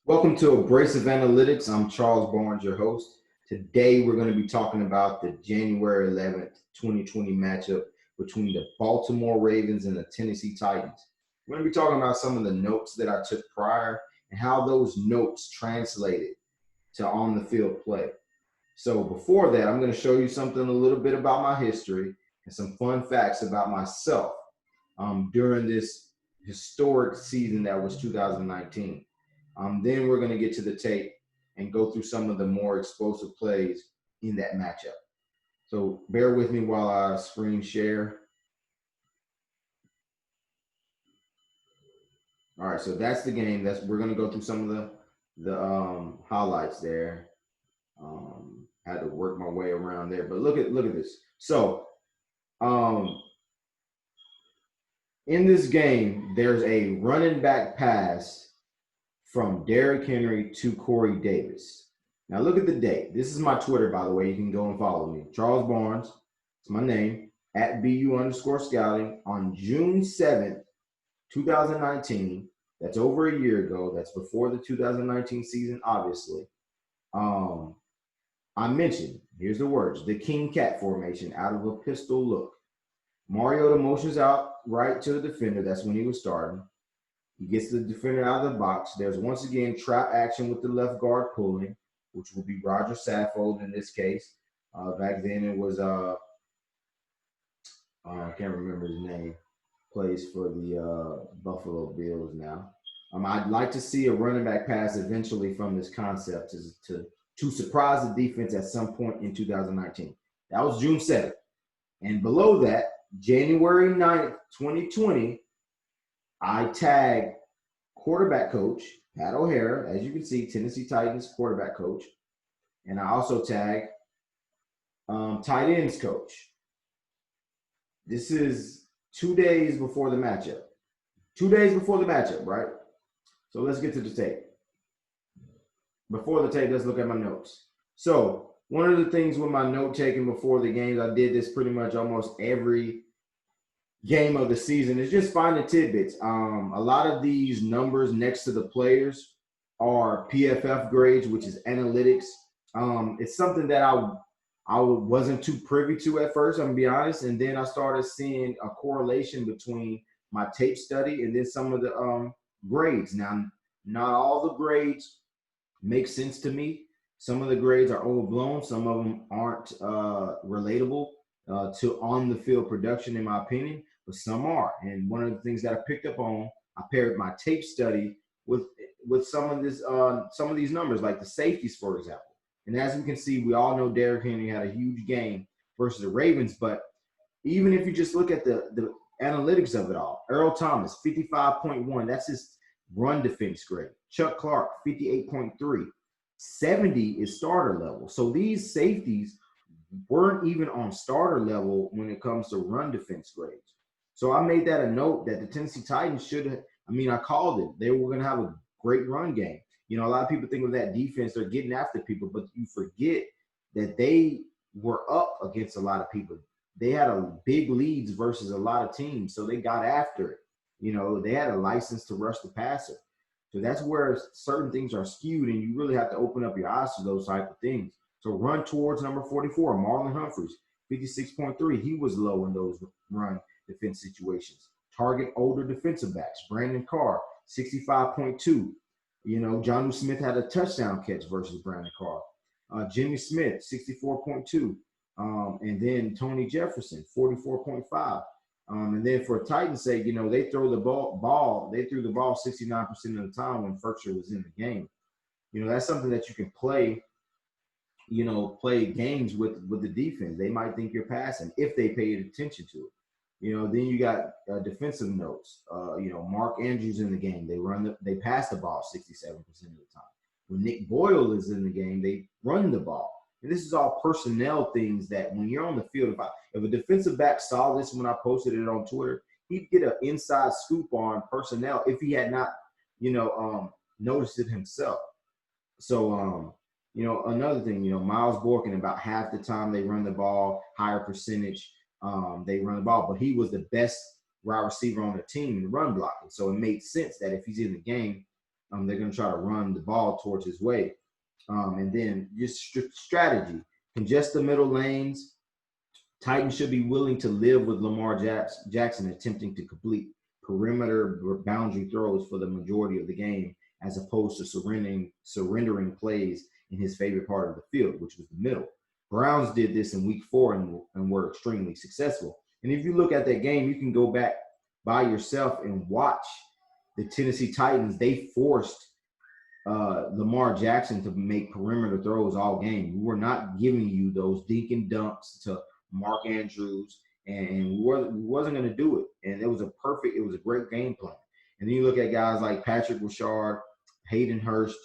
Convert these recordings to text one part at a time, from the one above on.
Welcome to Abrasive Analytics. I'm Charles Barnes, your host. Today, we're going to be talking about the January 11th, 2020 matchup between the Baltimore Ravens and the Tennessee Titans. We're going to be talking about some of the notes that I took prior and how those notes translated to on the field play. So, before that, I'm going to show you something a little bit about my history and some fun facts about myself during this historic season that was 2019. Then we're going to get to the tape and go through some of the more explosive plays in that matchup. So bear with me while I screen share. All right, so that's the game. We're going to go through some of the highlights there. Had to work my way around there, but look at this. So in this game, there's a running back pass from Derrick Henry to Corey Davis. Now look at the date. This is my Twitter, by the way. You can go and follow me. Charles Barnes, it's my name, at BU_scouting on June 7th, 2019. That's over a year ago. That's before the 2019 season, obviously. I mentioned, here's the words, the King Cat formation out of a pistol look. Mariota motions out right to the defender. That's when he was starting. He gets the defender out of the box. There's once again trap action with the left guard pulling, which will be Roger Saffold in this case. Back then it was, I can't remember his name, plays for the Buffalo Bills now. I'd like to see a running back pass eventually from this concept to surprise the defense at some point in 2019. That was June 7th. And below that, January 9th, 2020, I tagged quarterback coach, Pat O'Hara, as you can see, Tennessee Titans quarterback coach. And I also tagged tight ends coach. This is 2 days before the matchup. 2 days before the matchup, right? So let's get to the tape. Before the tape, let's look at my notes. So one of the things with my note taking before the games, I did this pretty much almost every game of the season, is just finding tidbits. A lot of these numbers next to the players are PFF grades, which is analytics. It's something that I wasn't too privy to at first, I'm gonna be honest, and then I started seeing a correlation between my tape study and then some of the grades. Now, not all the grades make sense to me. Some of the grades are overblown. Some of them aren't relatable to on the field production, in my opinion, but some are. And one of the things that I picked up on, I paired my tape study with some of these numbers, like the safeties, for example. And as we can see, we all know Derrick Henry had a huge game versus the Ravens. But even if you just look at the analytics of it all, Earl Thomas, 55.1, that's his run defense grade. Chuck Clark, 58.3. 70 is starter level. So these safeties weren't even on starter level when it comes to run defense grades. So I made that a note that the Tennessee Titans I called it. They were going to have a great run game. You know, a lot of people think of that defense, they're getting after people, but you forget that they were up against a lot of people. They had a big leads versus a lot of teams, so they got after it. You know, they had a license to rush the passer. So that's where certain things are skewed, and you really have to open up your eyes to those type of things. So run towards number 44, Marlon Humphreys, 56.3. He was low in those run defense situations. Target older defensive backs, Brandon Carr, 65.2. You know, Jonnu Smith had a touchdown catch versus Brandon Carr. Jimmy Smith, 64.2. And then Tony Jefferson, 44.5. And then for Titans' sake, you know, they throw the ball. They threw the ball 69% of the time when Furcher was in the game. You know, that's something that you can play, you know, play games with the defense. They might think you're passing if they paid attention to it. You know, then you got defensive notes. You know, Mark Andrews in the game. They pass the ball 67% of the time. When Nick Boyle is in the game, they run the ball. And this is all personnel things that when you're on the field, if a defensive back saw this when I posted it on Twitter, he'd get an inside scoop on personnel if he had not, you know, noticed it himself. So, you know, another thing, you know, Miles Borkin, about half the time they run the ball, higher percentage they run the ball, but he was the best wide receiver on the team in run blocking. So it made sense that if he's in the game, They're going to try to run the ball towards his way. And then just strategy, congest the middle lanes. Titans should be willing to live with Lamar Jackson attempting to complete perimeter boundary throws for the majority of the game, as opposed to surrendering plays in his favorite part of the field, which was the middle. Browns did this in week 4 and were extremely successful. And if you look at that game, you can go back by yourself and watch the Tennessee Titans. They forced Lamar Jackson to make perimeter throws all game. We were not giving you those dink and dunks to Mark Andrews, and we wasn't going to do it. And it was a great game plan. And then you look at guys like Patrick Ricard, Hayden Hurst.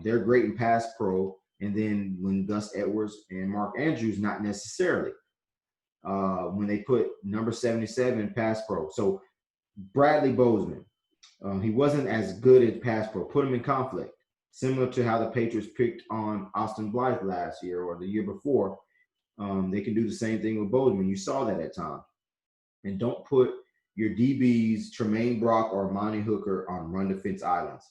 They're great in pass pro. And then when Gus Edwards and Mark Andrews, not necessarily. When they put number 77 in pass pro. So Bradley Bozeman, he wasn't as good at pass pro. Put him in conflict, similar to how the Patriots picked on Austin Blythe last year or the year before. They can do the same thing with Bozeman. You saw that at times. And don't put your DBs, Tremaine Brock or Monty Hooker, on run defense islands.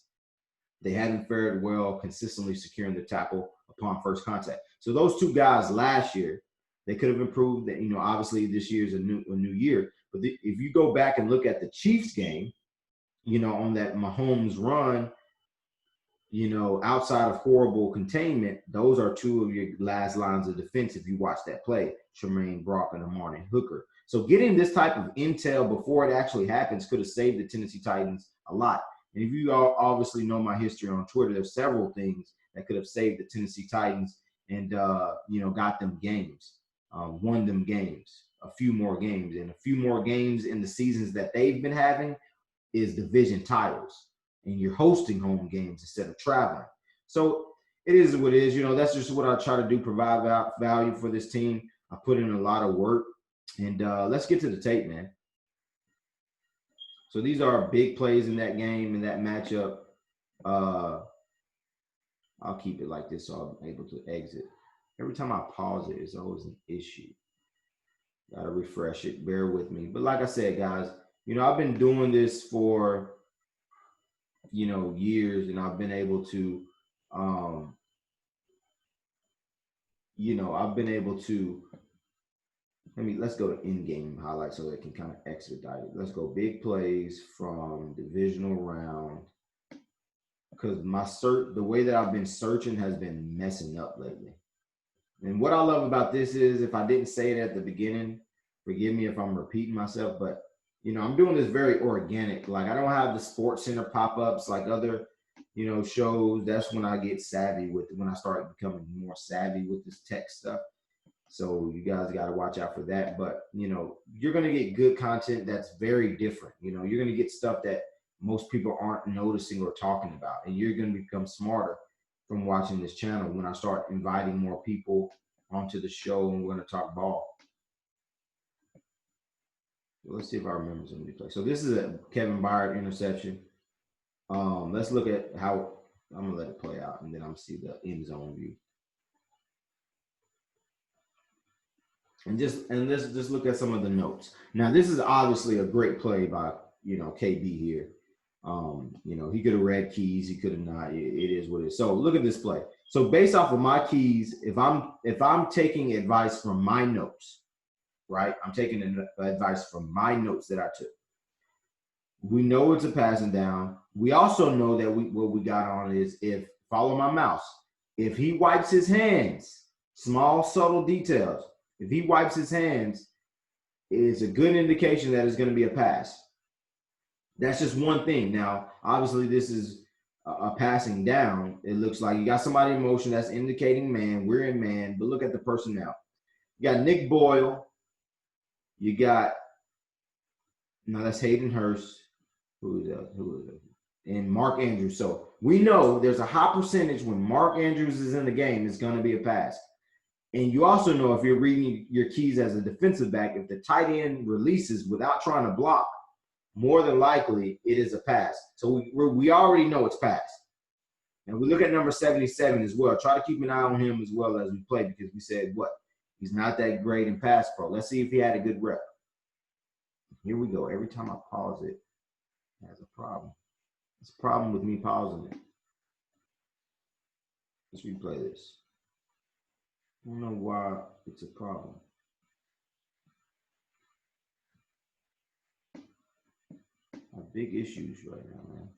They haven't fared well consistently securing the tackle upon first contact. So those two guys last year, they could have improved. That, obviously this year is a new year. But if you go back and look at the Chiefs game, on that Mahomes run, outside of horrible containment, those are two of your last lines of defense if you watch that play, Tremaine Brock and Amari Hooker. So getting this type of intel before it actually happens could have saved the Tennessee Titans a lot. And if you all obviously know my history on Twitter, there's several things that could have saved the Tennessee Titans and, got them games, won them games, a few more games. And a few more games in the seasons that they've been having is division titles. And you're hosting home games instead of traveling. So it is what it is. That's just what I try to do, provide value for this team. I put in a lot of work. And let's get to the tape, man. So these are big plays in that game, in that matchup. I'll keep it like this so I'm able to exit. Every time I pause it, it's always an issue. Got to refresh it. Bear with me. But like I said, guys, I've been doing this for years, and I've been able to, let's go to in-game highlights so that can kind of expedite it. Let's go big plays from divisional round, because the way that I've been searching has been messing up lately. And what I love about this is, if I didn't say it at the beginning, forgive me if I'm repeating myself, but I'm doing this very organic. Like, I don't have the Sports Center pop-ups like other, shows. That's when I get savvy when I start becoming more savvy with this tech stuff. So you guys got to watch out for that. But, you're going to get good content that's very different. You're going to get stuff that most people aren't noticing or talking about. And you're going to become smarter from watching this channel when I start inviting more people onto the show and we're going to talk ball. Let's see if I remember some of these plays. So this is a Kevin Byard interception. Let's look at how I'm gonna let it play out, and then I'm gonna see the end zone view. And let's just look at some of the notes. Now, this is obviously a great play by KB here. He could have read keys, he could have not. It is what it is. So look at this play. So based off of my keys, if I'm taking advice from my notes, right? I'm taking advice from my notes that I took. We know it's a passing down. We also know that what we got on is, follow my mouse. If he wipes his hands, small, subtle details. If he wipes his hands, it's a good indication that it's going to be a pass. That's just one thing. Now, obviously, this is a passing down. It looks like you got somebody in motion that's indicating man. We're in man. But look at the personnel. You got Nick Boyle. You got, that's Hayden Hurst. Who is that? And Mark Andrews. So we know there's a high percentage when Mark Andrews is in the game, it's going to be a pass. And you also know, if you're reading your keys as a defensive back, if the tight end releases without trying to block, more than likely it is a pass. So we already know it's pass. And we look at number 77 as well. Try to keep an eye on him as well as we play, because we said he's not that great in pass pro. Let's see if he had a good rep. Here we go. Every time I pause it has a problem. It's a problem with me pausing it. Let's replay this. I don't know why it's a problem. I have big issues right now, man.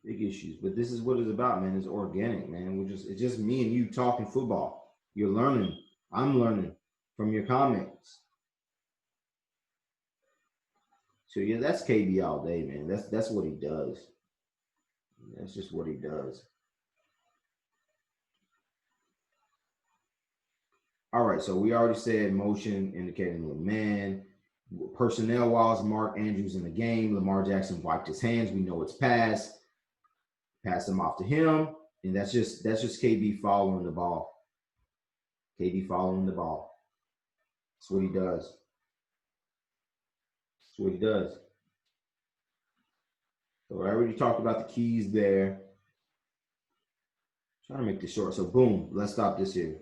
Big issues. But this is what it's about, man. It's organic, man. It's just me and you talking football. You're learning. I'm learning from your comments. So yeah, that's KB all day, man. That's what he does. That's just what he does. All right, so we already said motion indicating the man. Personnel-wise, Mark Andrews in the game. Lamar Jackson wiped his hands. We know it's pass. Pass him off to him, and that's just KB following the ball. KB following the ball. That's what he does. That's what he does. So I already talked about the keys there. Trying to make this short. So boom, let's stop this here.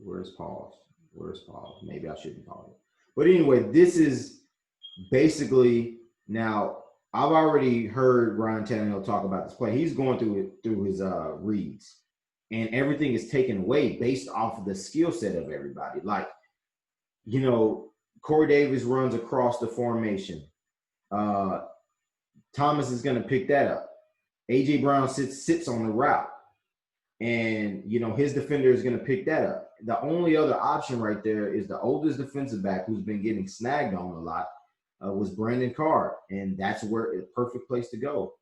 Where's pause? Where's pause? Maybe I shouldn't pause it. But anyway, this is basically, now I've already heard Ryan Tannehill talk about this play. He's going through his reads, and everything is taken away based off of the skill set of everybody. Like, you know, Corey Davis runs across the formation. Thomas is going to pick that up. A.J. Brown sits on the route. And, you know, his defender is going to pick that up. The only other option right there is the oldest defensive back who's been getting snagged on a lot was Brandon Carr. And that's where it's a perfect place to go.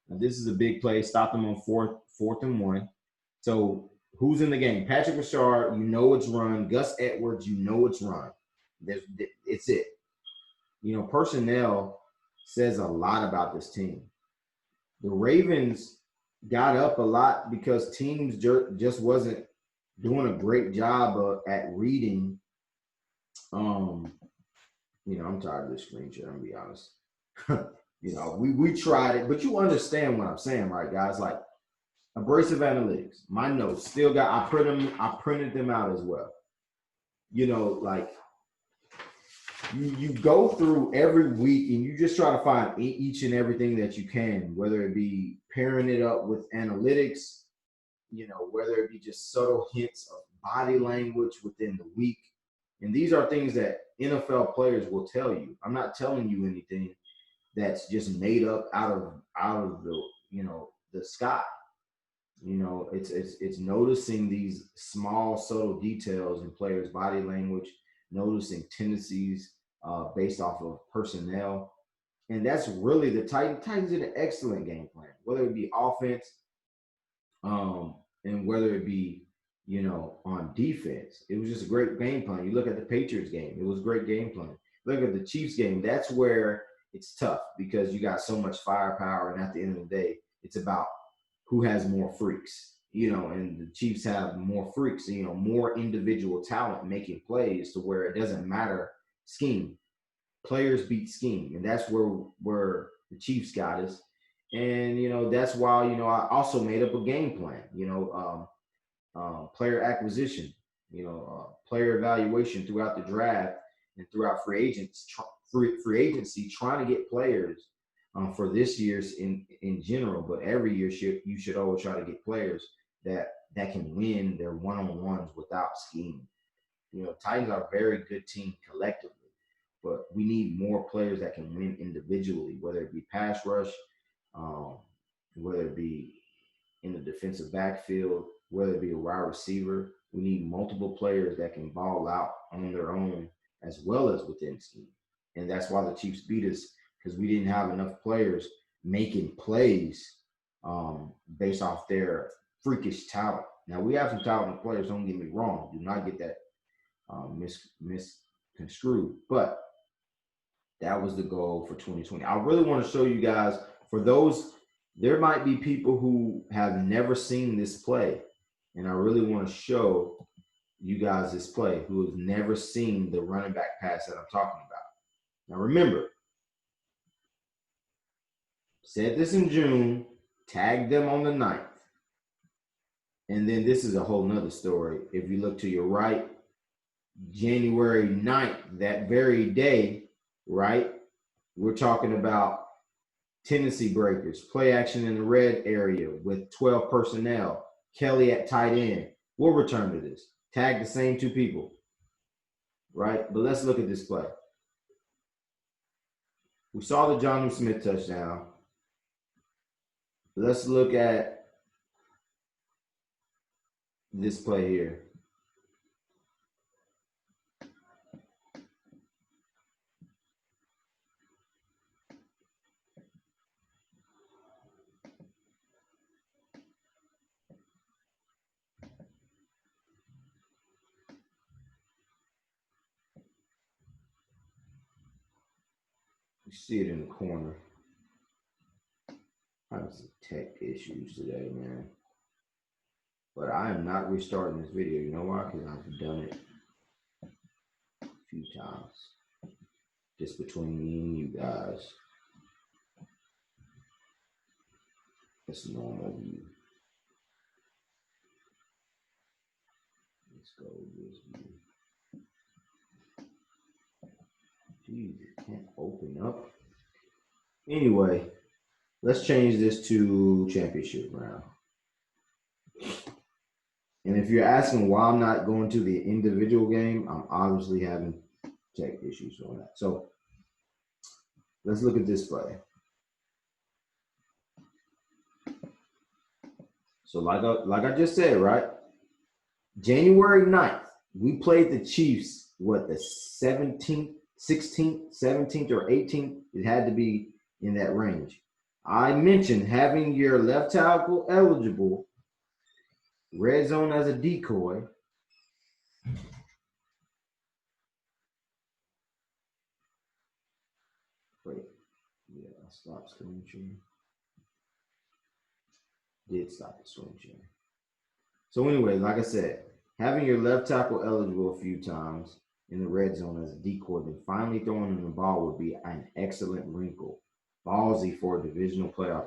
Now, this is a big play. Stop them on fourth and one. So who's in the game? Patrick Rashard, you know it's run. Gus Edwards, you know it's run. It's it. You know, personnel says a lot about this team. The Ravens got up a lot because teams just wasn't doing a great job at reading. You know, I'm tired of this screen share, I'm gonna be honest. You know, we tried it, but you understand what I'm saying, right, guys? Like Abrasive Analytics, my notes still got, I printed them out as well. You know, like you go through every week and you just try to find each and everything that you can, whether it be pairing it up with analytics, you know, whether it be just subtle hints of body language within the week. And these are things that NFL players will tell you. I'm not telling you anything that's just made up out of the, you know, the sky. You know, it's noticing these small subtle details in players' body language, noticing tendencies based off of personnel. And that's really the Titans did an excellent game plan, whether it be offense and whether it be, you know, on defense. It was just a great game plan. You look at the Patriots game, it was a great game plan. Look at the Chiefs game, that's where it's tough because you got so much firepower. And at the end of the day, it's about who has more freaks, you know, and the Chiefs have more freaks, you know, more individual talent making plays to where it doesn't matter scheme. Players beat scheme, and that's where the Chiefs got us. And, you know, that's why, you know, I also made up a game plan, you know, player acquisition, you know, player evaluation throughout the draft and throughout free agency, trying to get players for this year's in general, but every year you should always try to get players that can win their one-on-ones without scheme. You know, Titans are a very good team collectively, but we need more players that can win individually, whether it be pass rush, whether it be in the defensive backfield, whether it be a wide receiver. We need multiple players that can ball out on their own as well as within scheme. And that's why the Chiefs beat us, because we didn't have enough players making plays based off their freakish talent. Now, we have some talented players, don't get me wrong. Do not get that misconstrued. But that was the goal for 2020. I really want to show you guys, for those, there might be people who have never seen this play, and I really want to show you guys this play who have never seen the running back pass that I'm talking about. Now, remember, said this in June, tagged them on the 9th. And then this is a whole nother story. If you look to your right, January 9th, that very day, right, we're talking about tendency breakers, play action in the red area with 12 personnel, Kelly at tight end. We'll return to this. Tag the same 2 people, right? But let's look at this play. We saw the Jonnu Smith touchdown. Let's look at this play here. You see it in the corner. I have some tech issues today, man. But I am not restarting this video. You know why? Because I've done it a few times. Just between me and you guys. It's normal view. Let's go with this view. Jeez, it can't open up. Anyway, let's change this to championship round. And if you're asking why I'm not going to the individual game, I'm obviously having tech issues on that. So let's look at this play. So like I just said, right? January 9th, we played the Chiefs, what, the 17th, 16th, 17th, or 18th? It had to be in that range. I mentioned having your left tackle eligible, red zone as a decoy. Wait, yeah, I stopped screen sharing. Did stop the screen sharing. So anyway, like I said, having your left tackle eligible a few times in the red zone as a decoy, then finally throwing in the ball would be an excellent wrinkle. Ballsy for a divisional playoff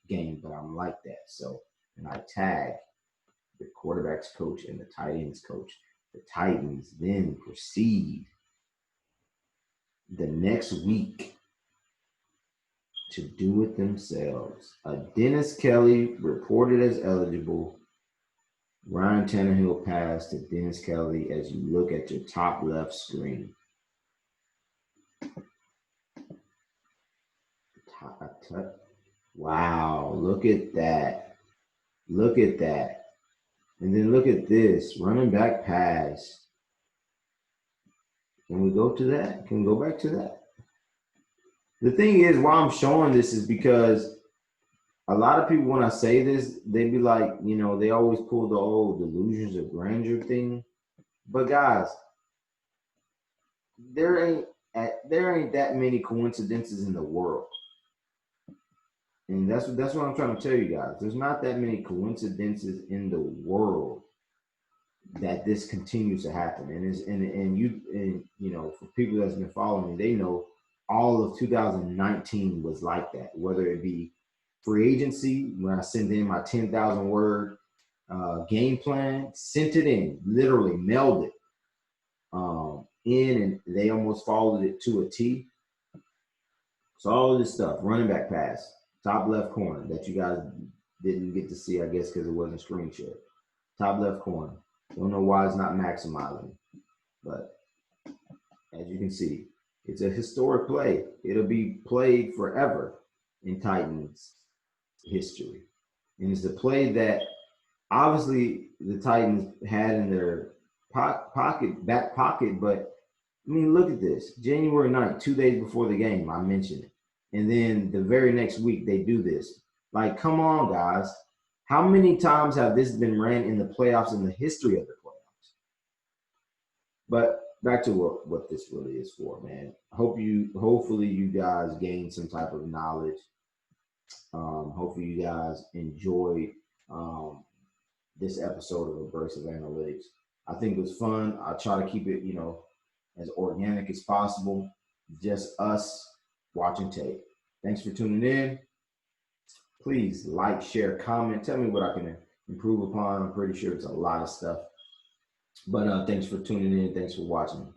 game, but I'm like that. So, and I tag the quarterback's coach and the tight ends coach. The Titans then proceed the next week to do it themselves. Dennis Kelly reported as eligible. Ryan Tannehill pass to Dennis Kelly as you look at your top left screen. Wow, look at that. Look at that. And then look at this, running back pass. Can we go to that? Can we go back to that? The thing is, why I'm showing this is because a lot of people, when I say this, they be like, you know, they always pull the old delusions of grandeur thing. But guys, there ain't that many coincidences in the world. And that's what I'm trying to tell you guys. There's not that many coincidences in the world that this continues to happen. And you know, for people that's been following me, they know all of 2019 was like that. Whether it be free agency, when I sent in my 10,000 word game plan, sent it in, literally mailed it in, and they almost followed it to a T. So all of this stuff, running back pass, top left corner that you guys didn't get to see, I guess, because it wasn't screen shared. Top left corner. Don't know why it's not maximizing, but as you can see, it's a historic play. It'll be played forever in Titans history. And it's the play that obviously the Titans had in their back pocket, but I mean, look at this. January 9th, 2 days before the game, I mentioned it. And then the very next week, they do this. Like, come on, guys. How many times have this been ran in the playoffs in the history of the playoffs? But back to what this really is for, man. Hopefully you guys gain some type of knowledge. Hopefully you guys enjoyed this episode of Abrasive Analytics. I think it was fun. I try to keep it, you know, as organic as possible. Just us watching tape. Thanks for tuning in. Please like, share, comment. Tell me what I can improve upon. I'm pretty sure it's a lot of stuff. But thanks for tuning in. Thanks for watching.